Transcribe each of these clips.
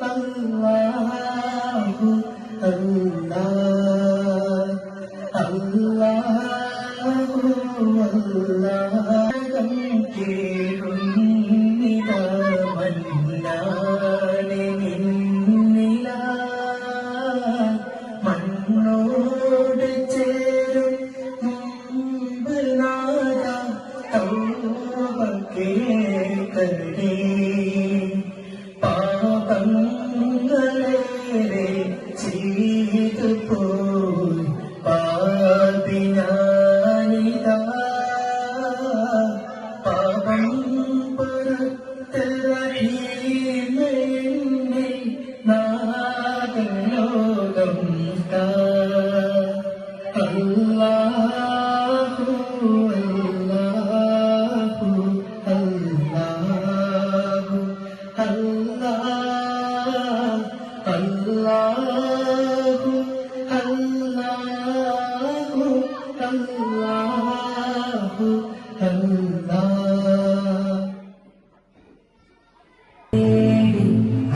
അല്ലാഹു അല്ലാഹ് അല്ലാഹു അല്ലാഹ് കേഴുന്നിതാ മന്നാനെ നിന്നില മണ്ണോട് ചേരും മുമ്പ് നാദ തൗബ കേൾക്കണേ പാപങ്ങളേറെ ചെയ്തു പോയി പാപിയാനിതാ പാപം പുറത്ത് റഹീമേ നാഗലോകം അല്ലാഹു അല്ലാഹു അല്ലാഹു അല്ലാഹ് അല്ലാഹു അല്ലാഹു അല്ലാഹു അല്ലാഹ്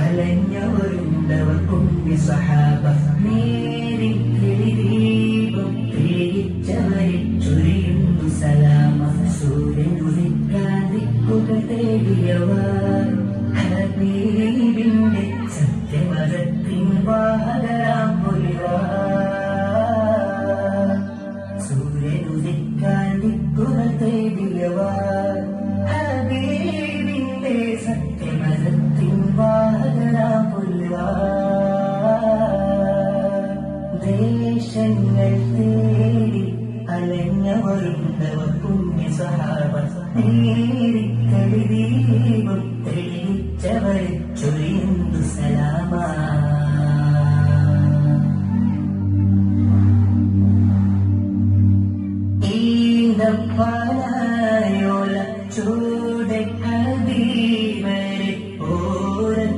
അലഞ്ഞവരുണ്ടവർ കുഞ്ഞു സഹാബ നേരി ദീപം തേടിച്ചവരെ ചൊരിയുന്നു സലാമ സൂര്യൻ ഉദിക്കാൻ ദിക്കുക തേടിയവർ ഹബീബിന്റെ സത്യമതത്തിൻ വാഹകരാം പൊലിവാർ സൂര്യൻ ഉദിക്കാൻ ദിക്കുക തേടിയവർ ഹബീബിന്റെ സത്യമതത്തിൻ വാഹകരാം പൊലിവാർ ദേശങ്ങൾ തേടി അലഞ്ഞവരുണ്ടവർ പുണ്യ സഹാബ നേരിക്കളി ദീപം തെളിയിച്ചവരെ ചൊരിയുന്നു സലാമ ഈന്തപ്പനയോല ചൂടെ ഹബീബരെ ഓരത്തവാരിടുന്നു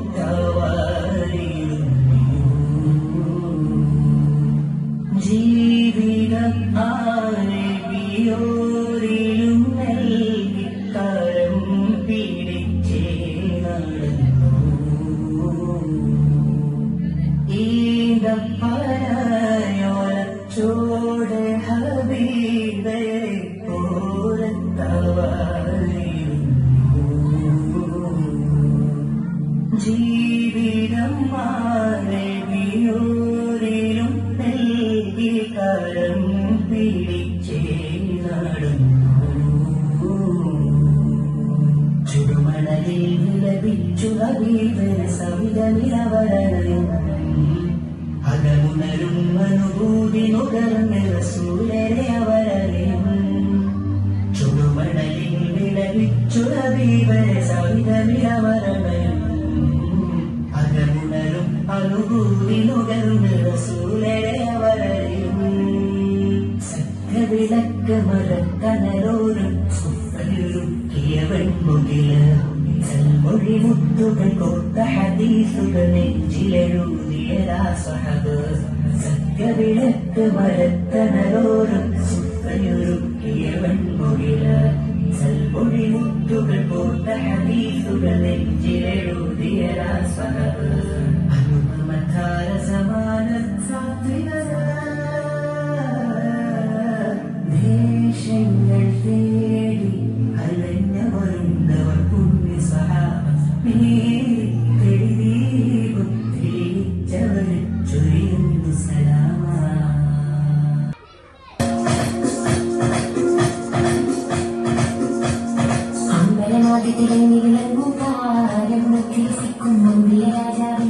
ജീവിതം ആരബിയോരിലും നൽകി കരം പിടിച്ചേ നടന്നു ഈന്തപ്പനയോല ചൂടെ ഹബീബരെ ജീവിതം മാനവിയോരിലും നൽകി കരം പിടിച്ചേ നടന്നു ചുടുമണലിൽ വിലപിച്ചു ഹബീബര സവിത നിലവരയും അകമുണരും അനുഭൂതി നുകർന്ന് റസൂലരെ അവരറിയും ചുടുമണലിൽ വിലപിച്ചു ഹബീബര സവിത നിലവരയും അകമുണരും അനുഭൂതി നുകർന്ന് റസൂലരെ അവരറിയും സത്യവിളക്ക് മറക്കനരോരും സുഫലുക്കിയവൻ മുകില് സൽമൊഴി മുത്തുകൾ കോർത്ത ഹദീസുകൾ നെഞ്ചിലെഴുതിയരാ സഹബ് സത്യവിളക്ക് മറക്കനരോരും സുഫലുക്കിയവൻ മുകില് സൽമൊഴി മുത്തുകൾ കോർത്ത ഹദീസുകൾ നെഞ്ചിലെഴുതിയരാ സഹബ് അനുപമധാര സമാന സാത്വികത ദേശങ്ങൾ തേടി അലഞ്ഞവരുണ്ടവർ പുണ്യ സഹാബ നേരിക്കളി ദീപം തെളിയിച്ചവരെ ചൊരിയുന്നു സലാമ അമ്പലനാഥത്തിലെ നീളങ്ങും താരം നിർത്തിക്കും രാജാവ്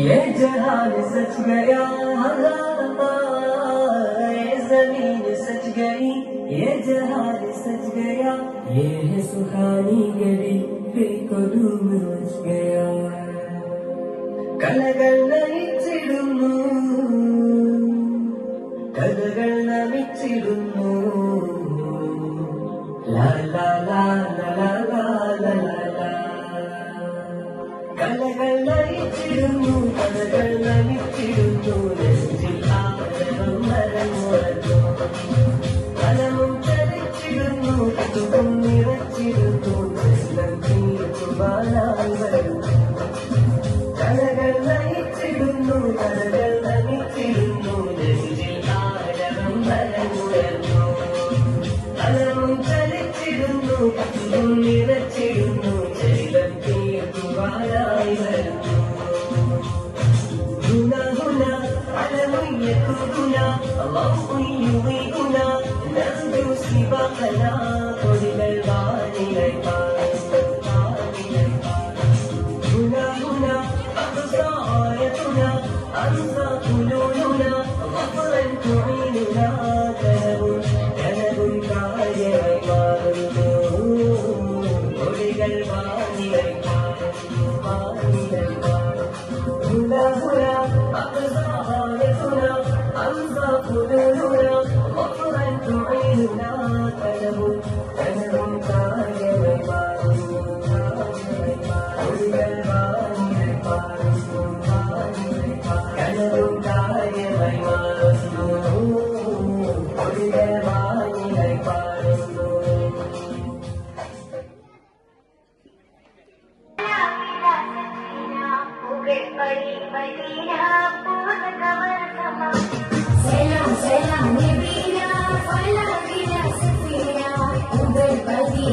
ये जहान सच गया, ये जमीन सच गई, ये जहान सच गया, ये है सुहानी गली बेकुलूम मच गया. കലകൾ നമിച്ചിടുന്നു, കലകൾ നമിച്ചിടുന്നു, ലാ ലാ ലാ ലാ ലാ ലാ ലാ. കലകൾ നമിച്ചിടുന്നു, കലകൾ നമിച്ചിടുന്നു, നെഞ്ചിൽ ആദരം മരമുറന്നു, കലമും ചലിച്ചിടുന്നു, കത്തും നിറച്ചിടുന്നു, കൃഷ്ണൻ തീർക്കുവാനായി വരുന്നു. കലകൾ നയിച്ചിടുന്നു, കലകൾ നമിച്ചിടുന്നു, നെഞ്ചിൽ ആദരം മരമുറന്നു, കലമും ചലിച്ചിടുന്നു, കത്തും നിറച്ചിടുന്നു, ചരിതം തീർക്കുവാനായി വരുന്നു. هنا هنا علم يكتبنا الله يضيئنا نهدو سباقنا طلب الغالي هنا هنا أقصى آيتنا أنسى قلوبنا ظفرا تعيننا كلب كاجر طلب الغالي هنا هنا أقصى غايتنا أنسى قلوبنا ظفرا تعيننا كلب كاجر Selam selam Nebina, Fala bila sefina, Uber pagi